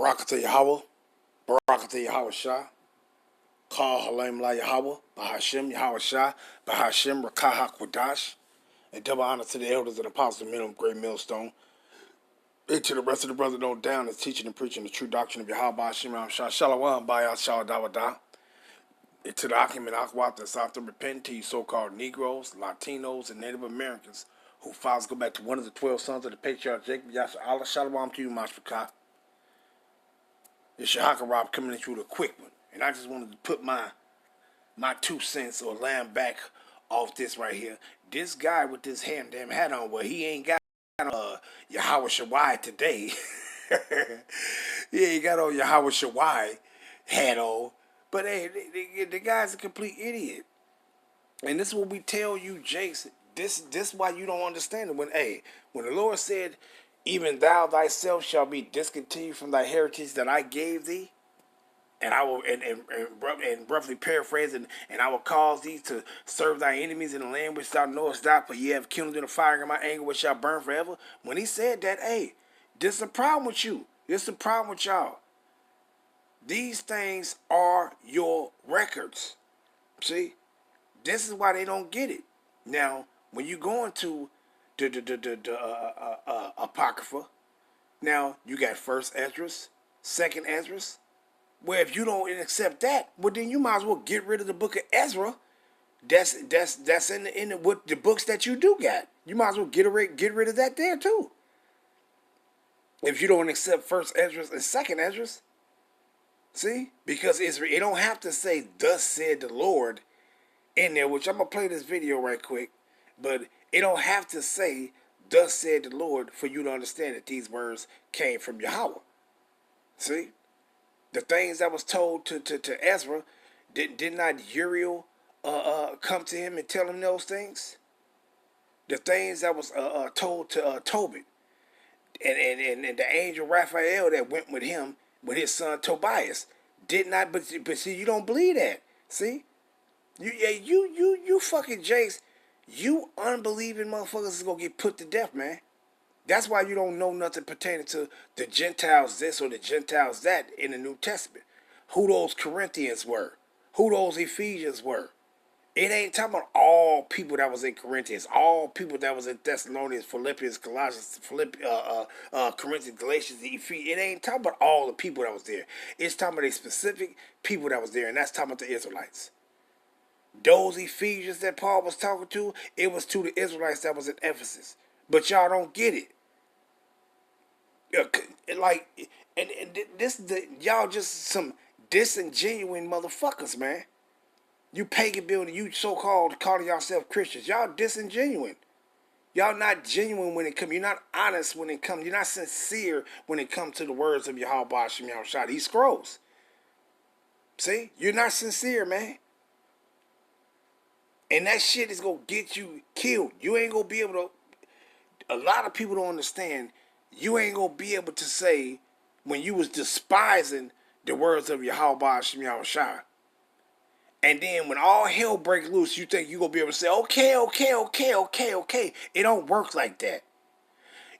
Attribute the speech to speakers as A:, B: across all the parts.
A: Barakatah Yahweh, Barakatah Yahweh Shah, Kal Halim La Yahweh, Bahashim Yahweh Shah, Bahashim Rakah HaKwadash, and double honor to the elders and apostles of men of great millstone, and to the rest of the brothers on down that's teaching and preaching the true doctrine of Yahweh Bahashim Yahweh Shah, Shalom, Bayah Shah Dawadah, and to the Akim and Akwat that's out there repenting to you so-called Negroes, Latinos, and Native Americans who files go back to one of the 12 sons of the patriarch Jacob, Yasha Allah, Shalom to you, Mashpakah. It's Shahaka Rob coming at you with a quick one. And I just wanted to put my 2 cents or lamb back off this right here. This guy with this damn hat on, well, he ain't got Yahweh Shawai today. He ain't got on Yahweh Shawai hat on. But hey, the guy's a complete idiot. And this is what we tell you, Jakes. This is why you don't understand it. When the Lord said, even thou thyself shall be discontinued from thy heritage that I gave thee, and I will and roughly paraphrasing, and I will cause thee to serve thy enemies in the land which thou knowest not, for ye have kindled in the fire of my anger which shall burn forever. When he said that, this is a problem with you. This is a problem with y'all. These things are your records. See? This is why they don't get it. Now, when you go into the Apocrypha, now you got first Esdras, second Esdras. Well, if you don't accept that, well then you might as well get rid of the book of Ezra. That's in with the books that you do got. You might as well get rid of that there too. If you don't accept first Esdras and second Esdras, see, because it don't have to say "Thus said the Lord" in there, which I'm gonna play this video right quick, but it don't have to say "Thus said the Lord" for you to understand that these words came from Yahweh. See, the things that was told to Ezra, did not Uriel come to him and tell him those things? The things that was told to Tobit and the angel Raphael that went with him with his son Tobias did not. But see, you don't believe that. See, you fucking Jakes. You unbelieving motherfuckers is gonna get put to death, man. That's why you don't know nothing pertaining to the Gentiles this or the Gentiles that in the New Testament. Who those Corinthians were. Who those Ephesians were. It ain't talking about all people that was in Corinthians, all people that was in Thessalonians, Philippians, Colossians, Corinthians, Galatians, Ephesians. It ain't talking about all the people that was there. It's talking about a specific people that was there, and that's talking about the Israelites. Those Ephesians that Paul was talking to, it was to the Israelites that was in Ephesus. But y'all don't get it. Y'all just some disingenuous motherfuckers, man. You pagan building, you so-called calling yourself Christians. Y'all disingenuous. Y'all not genuine when it comes. You're not honest when it comes. You're not sincere when it comes to the words of Yahweh Ba'ashim Yahweh Shah. These scrolls. See? You're not sincere, man. And that shit is going to get you killed. You ain't going to be able to. A lot of people don't understand. You ain't going to be able to say when you was despising the words of Yahweh Ba'ashim Yahweh Shah. And then when all hell breaks loose, you think you're going to be able to say, okay. It don't work like that.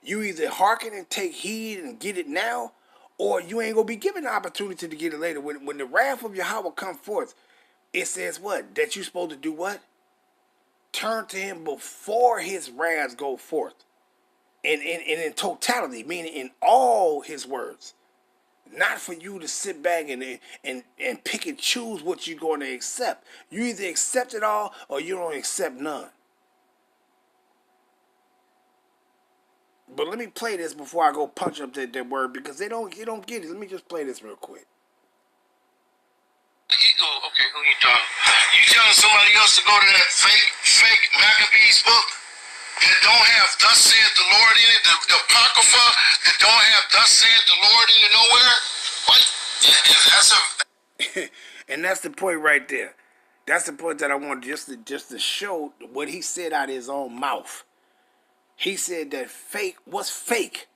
A: You either hearken and take heed and get it now, or you ain't going to be given the opportunity to get it later. When the wrath of Yahweh come forth, it says what? That you're supposed to do what? Turn to him before his wrath go forth. And in totality, meaning in all his words. Not for you to sit back and pick and choose what you're going to accept. You either accept it all or you don't accept none. But let me play this before I go punch up that word because you don't get it. Let me just play this real quick.
B: Okay, who you talking? You telling somebody else to go to that fake Maccabees book that don't have "Thus saith the Lord" in it, the Apocrypha that don't have "Thus saith the Lord" in it nowhere? What?
A: And that's the point right there. That's the point that I want just to show what he said out of his own mouth. He said that fake was fake.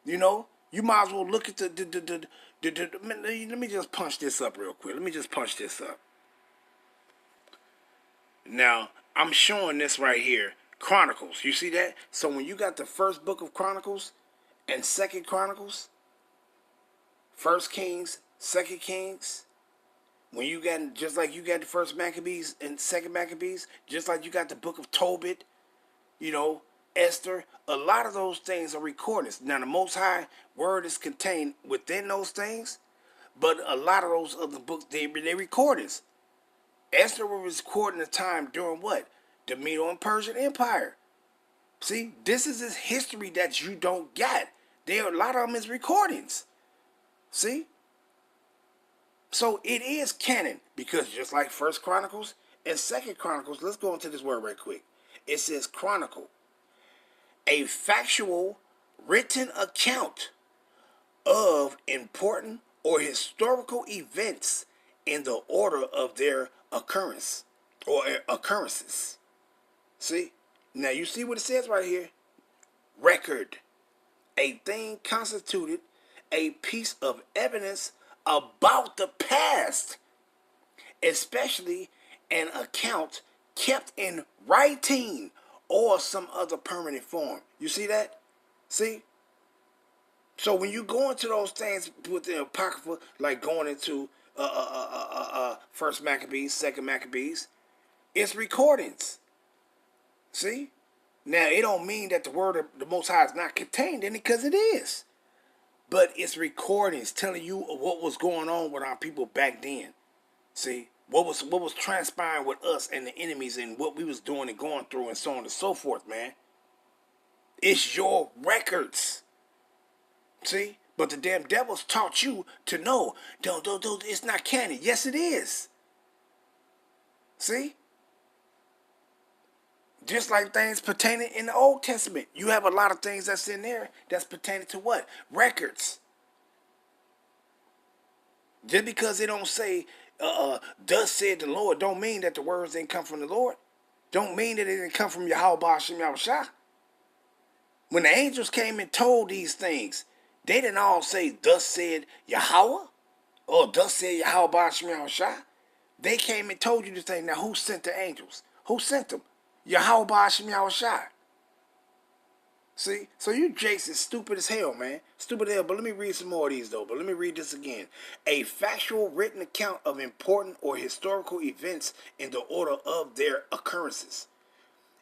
A: You know, you might as well look at let me just punch this up real quick. Let me just punch this up. Now, I'm showing this right here. Chronicles. You see that? So when you got the first book of Chronicles and second Chronicles, First Kings, Second Kings. When you got, just like you got the first Maccabees and second Maccabees, just like you got the book of Tobit, you know, Esther, a lot of those things are recordings. Now, the Most High word is contained within those things, but a lot of those other books, they recordings. Esther was recording the time during what? The Medo and Persian Empire. See, this is this history that you don't get. There, a lot of them is recordings. See? So it is canon, because just like First Chronicles and Second Chronicles, let's go into this word right quick. It says chronicle, a factual written account of important or historical events in the order of their occurrence or occurrences. See? Now you see what it says right here. Record, a thing constituted, a piece of evidence about the past, especially an account kept in writing or some other permanent form. You see that? See? So when you go into those things with the Apocrypha, like going into First Maccabees, Second Maccabees, it's recordings. See? Now, it don't mean that the word of the Most High is not contained in it, because it is. But it's recordings telling you what was going on with our people back then. See, what was transpiring with us and the enemies, and what we was doing and going through, and so on and so forth, man. It's your records. See, but the damn devils taught you to know, don't, it's not canon. Yes, it is. See? Just like things pertaining in the Old Testament. You have a lot of things that's in there that's pertaining to what? Records. Just because they don't say, thus said the Lord, don't mean that the words didn't come from the Lord. Don't mean that it didn't come from Yahweh Hashem Yahushua. When the angels came and told these things, they didn't all say, thus said Yahweh, or thus said Yahweh Hashem Yahushua. They came and told you this thing. Now, who sent the angels? Who sent them? Yahweh Hashem Yahushua. See? So you Jakes is stupid as hell, man. Stupid as hell. But let me read some more of these, though. But let me read this again. A factual written account of important or historical events in the order of their occurrences.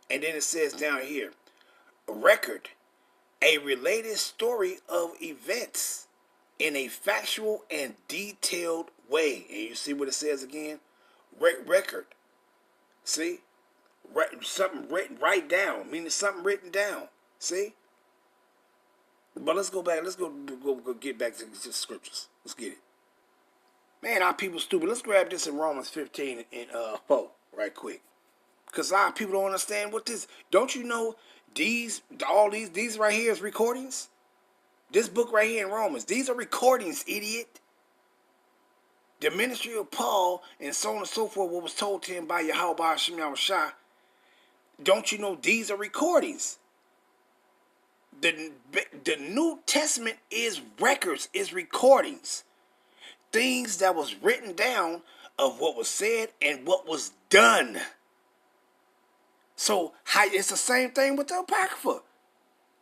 A: And then it says down here, a record, a related story of events in a factual and detailed way. And you see what it says again? Record. See? Something written right down, meaning something written down. See? But let's go back. Let's go get back to the scriptures. Let's get it. Man, our people stupid. Let's grab this in Romans 15 and 4 right quick. Because a lot of people don't understand what this. Don't you know these right here is recordings? This book right here in Romans, these are recordings, idiot. The ministry of Paul and so on and so forth, what was told to him by Yahweh Hashem Yahushua. Don't you know these are recordings? The New Testament is records, is recordings. Things that was written down of what was said and what was done. So it's the same thing with the Apocrypha.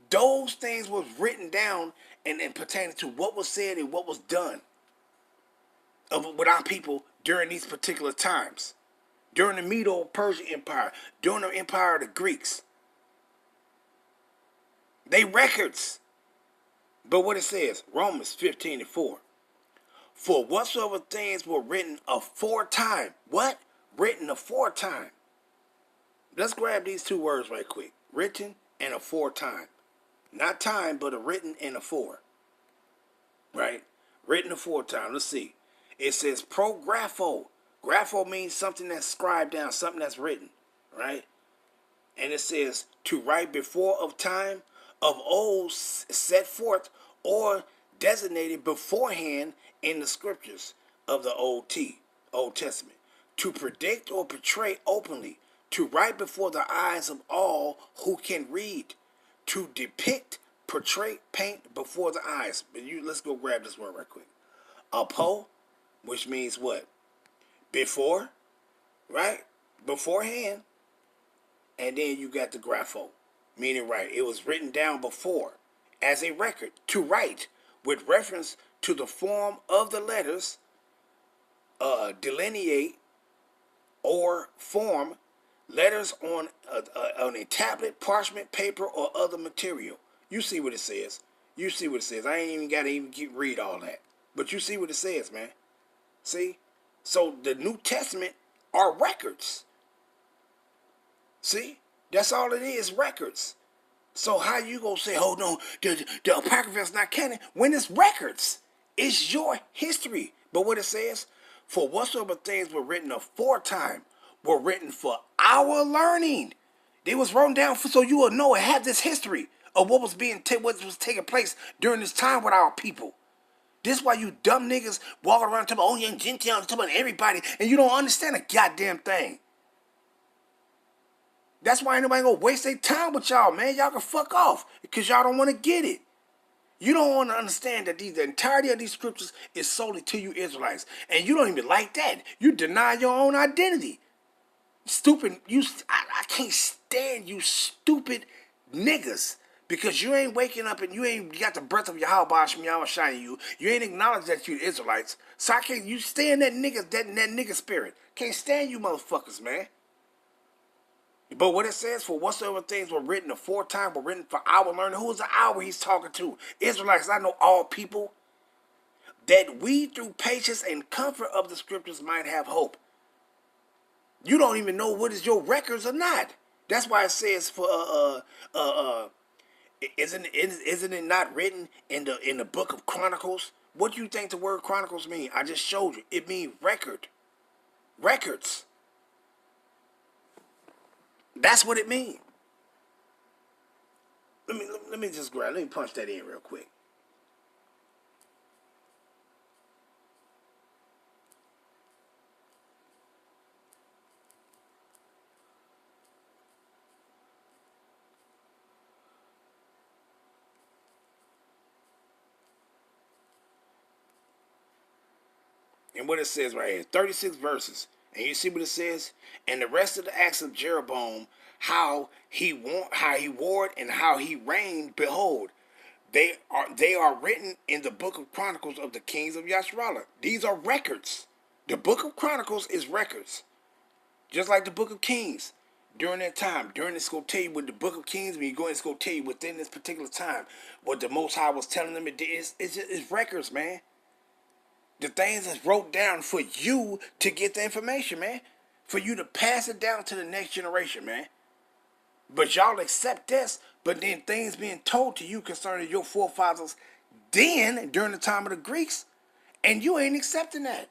A: Those things was written down and pertaining to what was said and what was done with our people during these particular times. During the Medo-Persian Empire, during the Empire of the Greeks. They records. But what it says, Romans 15 and 4. For whatsoever things were written aforetime. What? Written aforetime. Let's grab these two words right quick. Written and aforetime. Not time, but a written and afore. Right? Written aforetime. Let's see. It says prographo. Grapho means something that's scribed down, something that's written, right? And it says to write before of time, of old set forth or designated beforehand in the scriptures of the Old Testament. To predict or portray openly, to write before the eyes of all who can read, to depict, portray, paint before the eyes. But let's go grab this word right quick. Apo, which means what? Before, right? Beforehand. And then you got the grapho, meaning right. It was written down before as a record to write with reference to the form of the letters, delineate or form letters on a tablet, parchment, paper, or other material. You see what it says. You see what it says. I ain't even got to read all that. But you see what it says, man. See? So the New Testament are records. See? That's all it is, records. So how you gonna say, oh no, the Apocrypha is not canon, when it's records? It's your history. But what it says, for whatsoever things were written aforetime were written for our learning. They was written down so you will know and have this history of what was what was taking place during this time with our people. This is why you dumb niggas walking around talking about, oh yeah, Gentiles, talking about everybody, and you don't understand a goddamn thing. That's why ain't nobody gonna waste their time with y'all, man. Y'all can fuck off because y'all don't want to get it. You don't want to understand that the entirety of these scriptures is solely to you Israelites, and you don't even like that. You deny your own identity. Stupid, I can't stand you stupid niggas because you ain't waking up and you ain't got the breath of Yahweh Shem Yahweh shining you. You ain't acknowledged that you Israelites. So I can't. You stay in that nigga spirit. Can't stand you motherfuckers, man. But what it says, for whatsoever things were written aforetime were written for our learning. Who is the hour he's talking to? Israelites, I know all people. That we through patience and comfort of the scriptures might have hope. You don't even know what is your records or not. That's why it says for isn't it not written in the book of Chronicles? What do you think the word Chronicles mean? I just showed you. It means record. Records. That's what it means. Let me just grab. Let me punch that in real quick. And what it says right here, 36 verses. And you see what it says? And the rest of the acts of Jeroboam, how he warred and how he reigned, behold, they are written in the book of Chronicles of the kings of Yasharallah. These are records. The book of Chronicles is records. Just like the book of Kings. During that time, it's going to tell you what the book of Kings, when you go, it's going to tell you within this particular time, what the Most High was telling them. It's records, man. The things that's wrote down for you to get the information, man. For you to pass it down to the next generation, man. But y'all accept this, but then things being told to you concerning your forefathers then, during the time of the Greeks, and you ain't accepting that.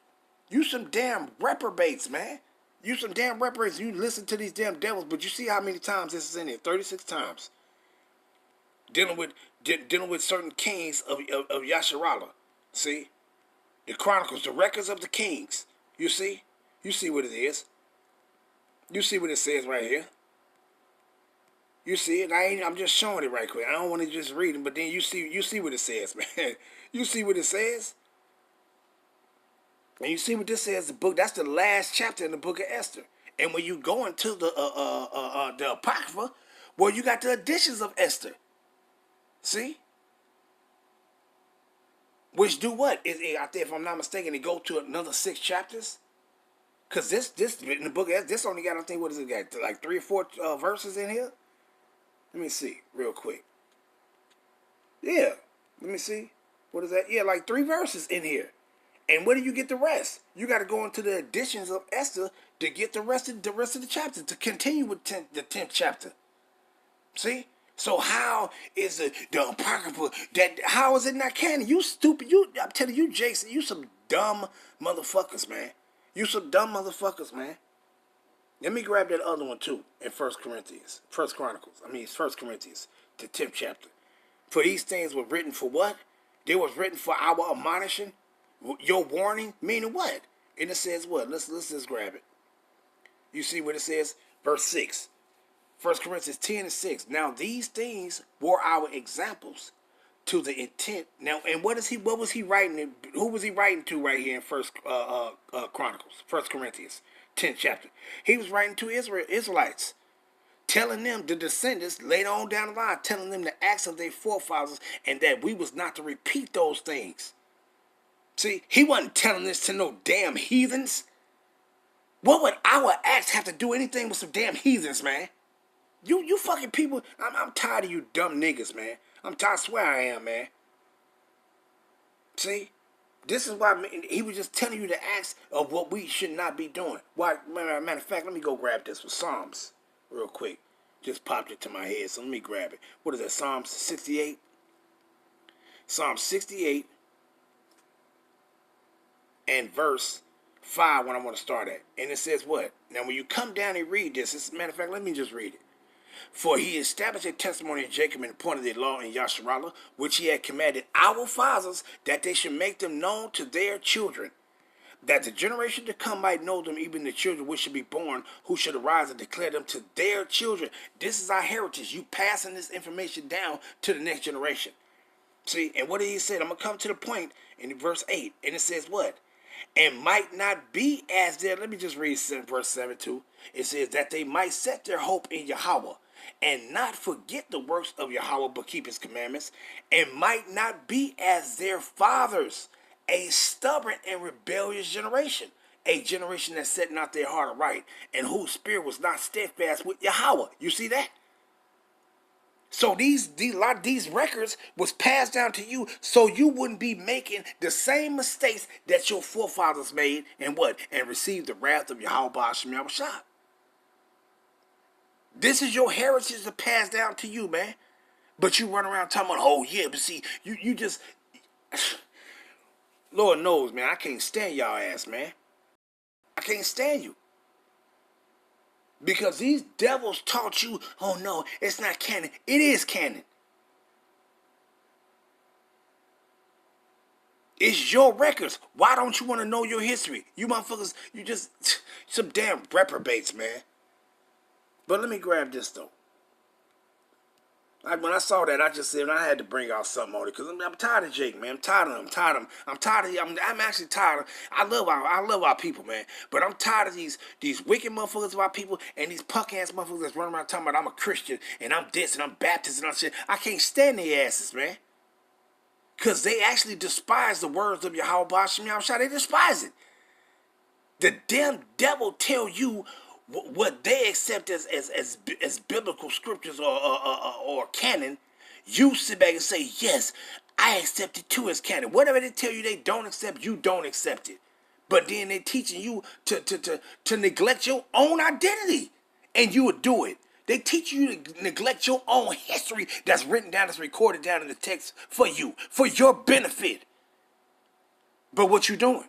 A: You some damn reprobates, man. You some damn reprobates. You listen to these damn devils, but you see how many times this is in here? 36 times. Dealing with certain kings of Yasharallah. See? The Chronicles, the records of the kings. You see? You see what it is. You see what it says right here. You see it. I'm just showing it right quick. I don't want to just read it, but then you see what it says, man. You see what it says? And you see what this says, the book, that's the last chapter in the book of Esther. And when you go into the Apocrypha, well, you got the editions of Esther. See? Which do what? I think, if I'm not mistaken, it go to another 6 chapters. Because this in the book of Esther, this only got, I think, what is it got? Like 3 or 4 verses in here? Let me see, real quick. Yeah, let me see. What is that? Yeah, like 3 verses in here. And where do you get the rest? You got to go into the editions of Esther to get the rest of the chapter, to continue with the 10th chapter. See? So how is the Apocrypha, how is it not canon? You stupid, I'm telling you, Jason, you some dumb motherfuckers, man. You some dumb motherfuckers, man. Let me grab that other one too, in 1 Corinthians, the 10th chapter. For these things were written for what? They was written for our admonishing, your warning, meaning what? And it says what? Let's just grab it. You see what it says? Verse 6. 1 Corinthians 10 and 6. Now these things were our examples to the intent. Now, and what was he writing? Who was he writing to right here in First Chronicles, 1 Corinthians 10th chapter? He was writing to Israelites, telling them, the descendants, later on down the line, telling them the acts of their forefathers, and that we was not to repeat those things. See, he wasn't telling this to no damn heathens. What would our acts have to do anything with some damn heathens, man? You fucking people, I'm tired of you dumb niggas, man. I'm tired, I swear I am, man. See? This is why he was just telling you the acts of what we should not be doing. Why, matter of fact, let me go grab this with Psalms real quick. Just popped it to my head, so let me grab it. What is that, Psalms 68? Psalm 68 and verse 5 when I want to start at. And it says what? Now when you come down and read this, matter of fact, let me just read it. For he established a testimony in Jacob and appointed a law in Yasharallah, which he had commanded our fathers, that they should make them known to their children, that the generation to come might know them, even the children which should be born, who should arise and declare them to their children. This is our heritage. You passing this information down to the next generation. See, and what did he say? I'm going to come to the point in verse 8, and it says what? And might not be as their, let me just read verse 7 too. It says that they might set their hope in Yahweh, and not forget the works of Yahweh, but keep his commandments, and might not be as their fathers, a stubborn and rebellious generation, a generation that set not their heart aright, and whose spirit was not steadfast with Yahweh. You see that? So these records was passed down to you so you wouldn't be making the same mistakes that your forefathers made and what? And received the wrath of Yahweh Ba'ashem Yahushua. This is your heritage to pass down to you, man. But you run around talking about, oh yeah, but see, you just... Lord knows, man, I can't stand y'all ass, man. I can't stand you. Because these devils taught you, oh no, it's not canon. It is canon. It's your records. Why don't you want to know your history? You motherfuckers, you just, some damn reprobates, man. But let me grab this though. Like when I saw that, I just said I had to bring out something on it because I'm tired of Jake, man. I'm tired of him. I'm tired of. I'm actually tired. I love our people, man. But I'm tired of these wicked motherfuckers of our people and these punk ass motherfuckers that's running around talking about I'm a Christian and I'm this and I'm Baptist and I'm shit. I can't stand their asses, man. Because they actually despise the words of Yahweh Ba'ashem Yahushua. They despise it. The damn devil tell you what they accept as biblical scriptures or canon, you sit back and say, yes, I accept it too as canon. Whatever they tell you they don't accept, you don't accept it. But then they're teaching you to neglect your own identity, and you would do it. They teach you to neglect your own history that's written down, that's recorded down in the text for you, for your benefit. But what you doing?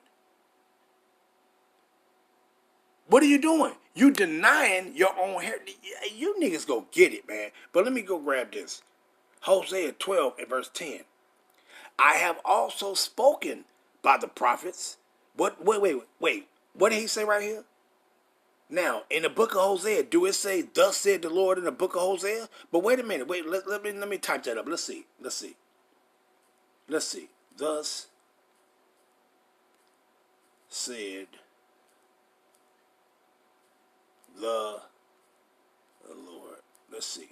A: What are you doing? You denying your own heritage. You niggas go get it, man. But let me go grab this. Hosea 12 and verse 10. I have also spoken by the prophets. Wait. What did he say right here? Now, in the book of Hosea, do it say, thus said the Lord in the book of Hosea? But wait a minute. Wait, let me type that up. Let's see. Thus said the Lord. Let's see.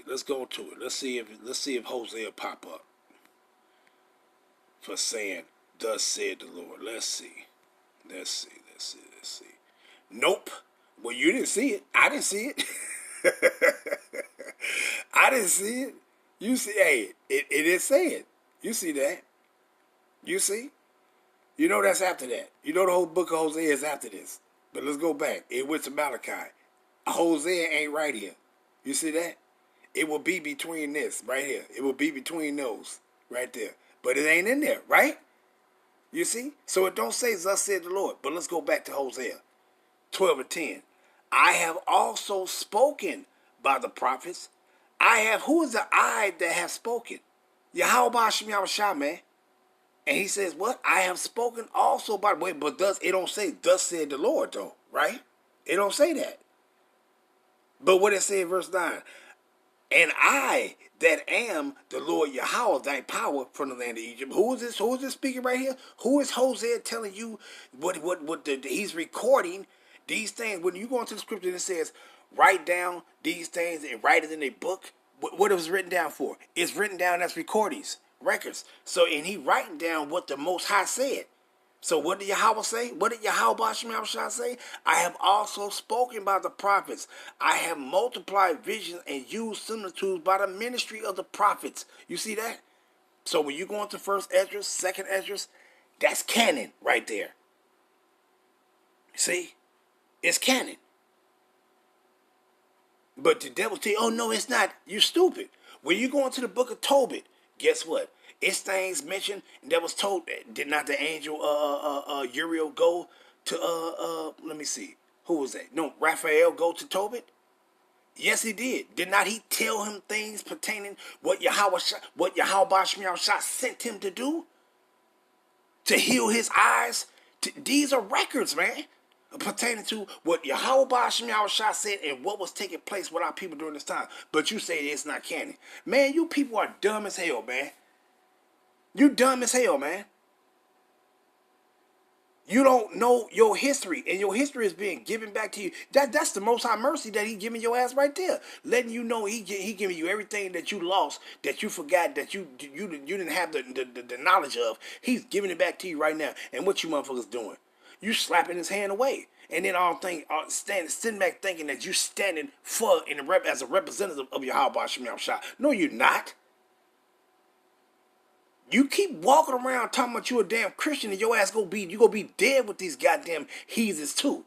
A: Let's go to it. Let's see if Hosea pop up for saying, thus said the Lord. Let's see. Nope. Well, you didn't see it. I didn't see it. I didn't see it. You see, hey, it is saying. You see that? You see? You know that's after that. You know the whole book of Hosea is after this. But let's go back. It went to Malachi. Hosea ain't right here. You see that? It will be between this right here. It will be between those right there. But it ain't in there, right? You see? So it don't say, thus said the Lord. But let's go back to Hosea 12 and 10. I have also spoken by the prophets. Who is the I that have spoken? Yahweh Ba'ashem Yahushua, man. And he says, what? I have spoken also by, wait, but it don't say, thus said the Lord, though, right? It don't say that. But what it say in verse 9? And I that am the Lord Yahweh, thy power from the land of Egypt. Who is this? Who is this speaking right here? Who is Hosea telling you he's recording these things? When you go into the scripture and it says, write down these things and write it in a book, what it was written down for? It's written down as recordings, records. So, and he writing down what the Most High said. So what did Yahweh say? What did Yahweh Shemashah say? I have also spoken by the prophets. I have multiplied visions and used similitudes by the ministry of the prophets. You see that? So when you go into first Esdras, second Esdras, that's canon right there. See? It's canon. But the devil tell you, oh no, it's not. You're stupid. When you go into the book of Tobit, guess what? It's things mentioned that was told. Did not the angel Uriel go to let me see. Who was that? No, Raphael go to Tobit? Yes, he did. Did not he tell him things pertaining what Yahweh Shah sent him to do? To heal his eyes? These are records, man. Pertaining to what Yahweh Shah said and what was taking place with our people during this time. But you say it's not canon. Man, you people are dumb as hell, man. You dumb as hell, man. You don't know your history, and your history is being given back to you. That's the Most High mercy that he giving your ass right there, letting you know he giving you everything that you lost, that you forgot, that you didn't have the knowledge of. He's giving it back to you right now. And what you motherfuckers doing? You slapping his hand away, and then sitting back thinking that you standing as a representative of Yahweh Shah. No, you're not. You keep walking around talking about you a damn Christian and your ass gonna be dead with these goddamn heathens too.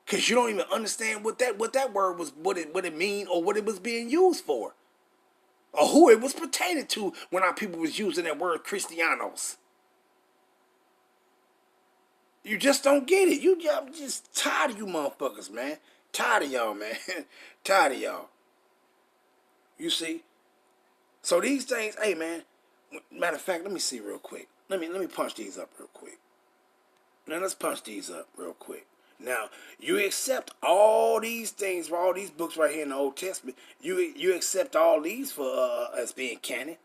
A: Cause you don't even understand what that word was, what it mean, or what it was being used for. Or who it was pertaining to when our people was using that word Christianos. You just don't get it. I'm just tired of you motherfuckers, man. Tired of y'all, man. Tired of y'all. You see? So these things, hey man, matter of fact, let me see real quick. Let me punch these up real quick. Now let's punch these up real quick. Now, you accept all these things for all these books right here in the Old Testament. You accept all these for as being canon,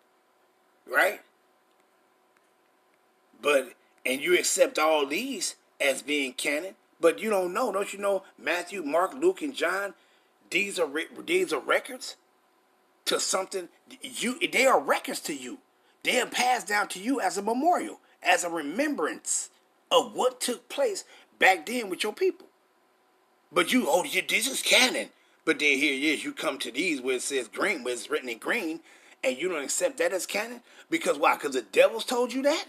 A: right? And you accept all these as being canon, but you don't you know Matthew, Mark, Luke, and John, these are records to something. They are records to you. They are passed down to you as a memorial, as a remembrance of what took place back then with your people. But this is canon. But then here it is, you come to these where it says green, where it's written in green, and you don't accept that as canon? Because why? Because the devils told you that?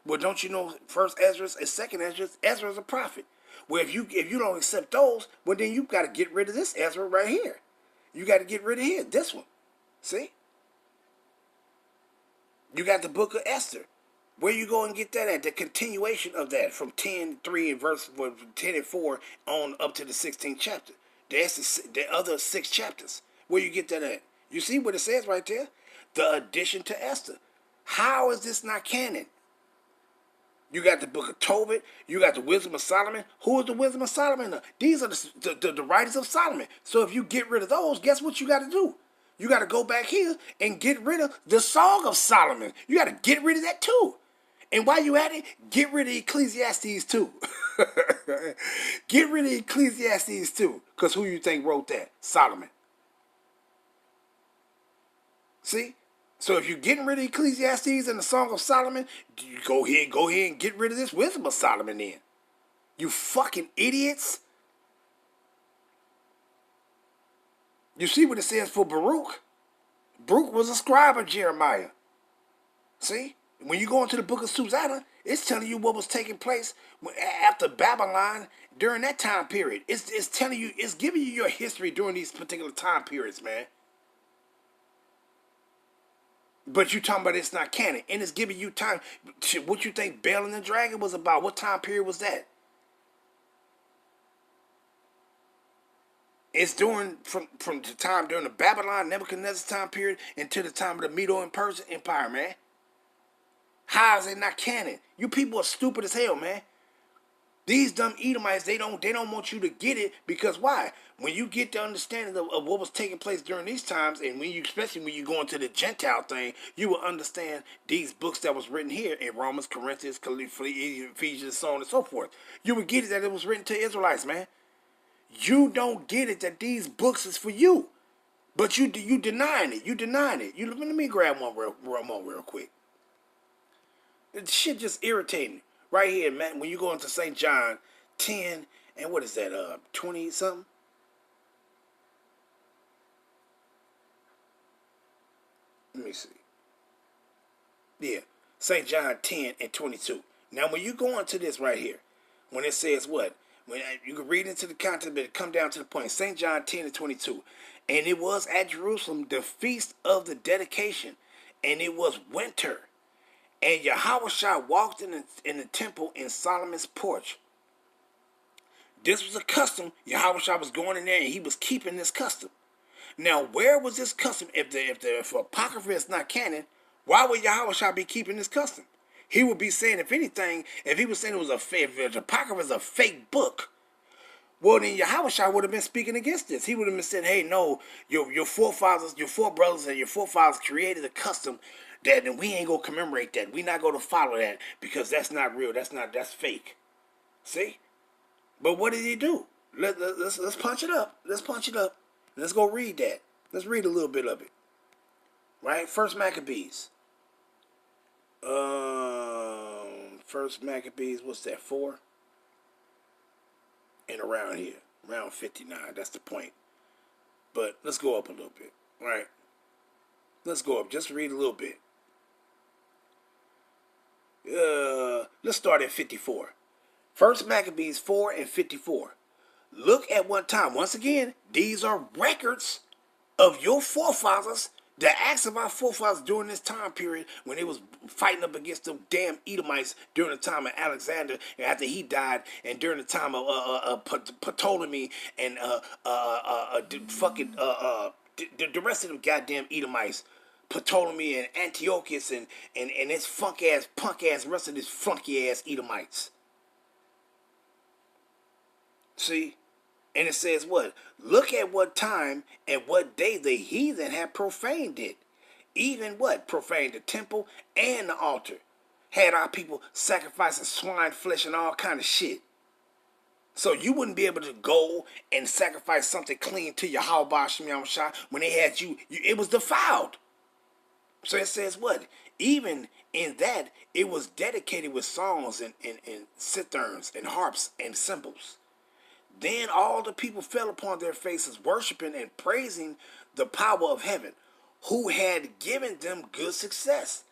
A: Well, don't you know first Esdras and second Esdras? Ezra's a prophet. Well, if you don't accept those, well then you got to get rid of this Ezra right here. You got to get rid of this one. See? You got the book of Esther. Where you go and get that at? The continuation of that from 10:3 and verse 10 and 4 on up to the 16th chapter. That's the other 6 chapters. Where you get that at? You see what it says right there? The addition to Esther. How is this not canon? You got the book of Tobit. You got the wisdom of Solomon. Who is the wisdom of Solomon? These are the writings of Solomon. So if you get rid of those, guess what you got to do? You got to go back here and get rid of the Song of Solomon. You got to get rid of that too. And while you at it, get rid of Ecclesiastes too. Get rid of Ecclesiastes too. Because who you think wrote that? Solomon. See? So if you're getting rid of Ecclesiastes and the Song of Solomon, you go ahead and get rid of this wisdom of Solomon then. You fucking idiots. You see what it says for Baruch? Baruch was a scribe of Jeremiah. See? When you go into the book of Susanna, it's telling you what was taking place after Babylon during that time period. It's telling you, it's giving you your history during these particular time periods, man. But you talking about it's not canon. And it's giving you time. What you think Bel and the Dragon was about? What time period was that? It's from the time during the Babylon, Nebuchadnezzar time period until the time of the Medo and Persian Empire, man. How is it not canon? You people are stupid as hell, man. These dumb Edomites, they don't want you to get it because why? When you get the understanding of what was taking place during these times, and especially when you go into the Gentile thing, you will understand these books that was written here in Romans, Corinthians, Ephesians, so on and so forth. You would get it that it was written to Israelites, man. You don't get it that these books is for you. But you denying it. You denying it. Let me grab one real quick. This shit just irritating. Right here, man. When you go into St. John 10 and what is that? 20 something. Let me see. Yeah, St. John 10 and 22. Now, when you go into this right here, when it says what? When you can read into the content, but it come down to the point. St. John 10 and 22. And it was at Jerusalem the feast of the dedication, and it was winter. And Yahushua walked in the temple in Solomon's porch. This was a custom. Yahushua was going in there, and he was keeping this custom. Now, where was this custom? If Apocrypha is not canon, why would Yahushua be keeping this custom? He would be saying, if anything, if he was saying if the Apocrypha is a fake book, well, then Yahushua would have been speaking against this. He would have been saying, hey, no, your forefathers, your forebrothers, and your forefathers created a custom that, and we ain't going to commemorate that. We not going to follow that because that's not real. That's fake. See? But what did he do? Let's punch it up. Let's punch it up. Let's go read that. Let's read a little bit of it. Right? First Maccabees. First Maccabees, what's that, 4? And around here. Around 59. That's the point. But let's go up a little bit. Right? Let's go up. Just read a little bit. Let's start at 54. First Maccabees 4 and 54. Look at what time. Once again, these are records of your forefathers, the acts of our forefathers during this time period when they was fighting up against the damn Edomites during the time of Alexander and after he died, and during the time of Ptolemy and the rest of them goddamn Edomites. Ptolemy and Antiochus and this punk ass rest of this funky ass Edomites. See? And it says what? Look at what time and what day the heathen had profaned it. Even what? Profaned the temple and the altar. Had our people sacrificing swine flesh and all kind of shit. So you wouldn't be able to go and sacrifice something clean to Yahweh Shem Yahushua when they had you. It was defiled. So it says what? Even in that, it was dedicated with songs and citherns and harps and cymbals. Then all the people fell upon their faces, worshiping and praising the power of heaven, who had given them good success.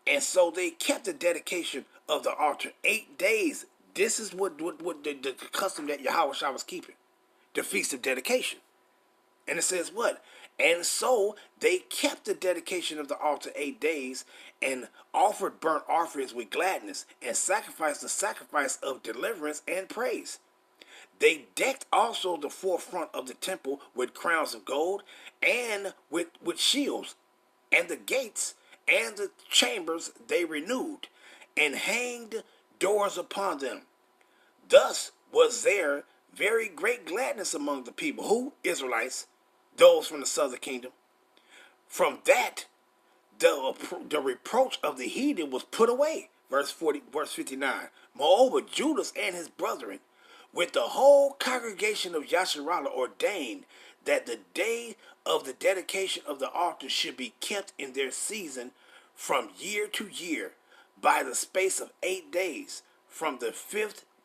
A: And so they kept the dedication of the altar 8 days. This is what the custom that Yahushua was keeping, the Feast of Dedication. And it says what? And so they kept the dedication of the altar 8 days and offered burnt offerings with gladness and sacrificed the sacrifice of deliverance and praise. They decked also the forefront of the temple with crowns of gold and with shields, and the gates and the chambers they renewed, and hanged doors upon them. Thus was there very great gladness among the people. Who? Israelites, those from the southern kingdom. From that, the reproach of the heathen was put away. Verse 59. Moreover, Judas and his brethren, with the whole congregation of Yasharallah, ordained that the day of the dedication of the altar should be kept in their season from year to year by the space of 8 days, from the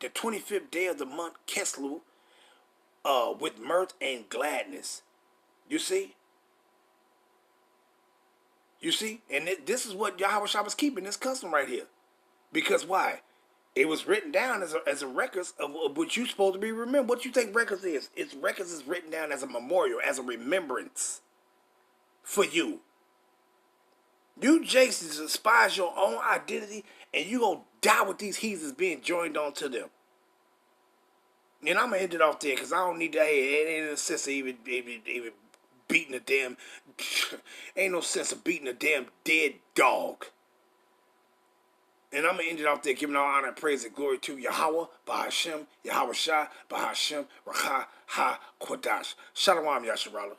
A: 25th day of the month Keslu, with mirth and gladness. You see? You see? And this is what Yahushua was keeping, this custom right here. Because why? It was written down as a records of what you're supposed to be remembered. What you think records is? Records is written down as a memorial, as a remembrance for you. You, Jason, despise your own identity, and you gonna die with these heathens being joined on to them. And I'm gonna end it off there because I don't need that. It ain't no sense of even beating a damn. Ain't no sense of beating a damn dead dog. And I'm going to end it off there, giving all honor and praise and glory to Yahweh, Bahashem, Yahweh Shah, Bahashem, Racha, Ha, Kodash. Shalom, Yasharallah.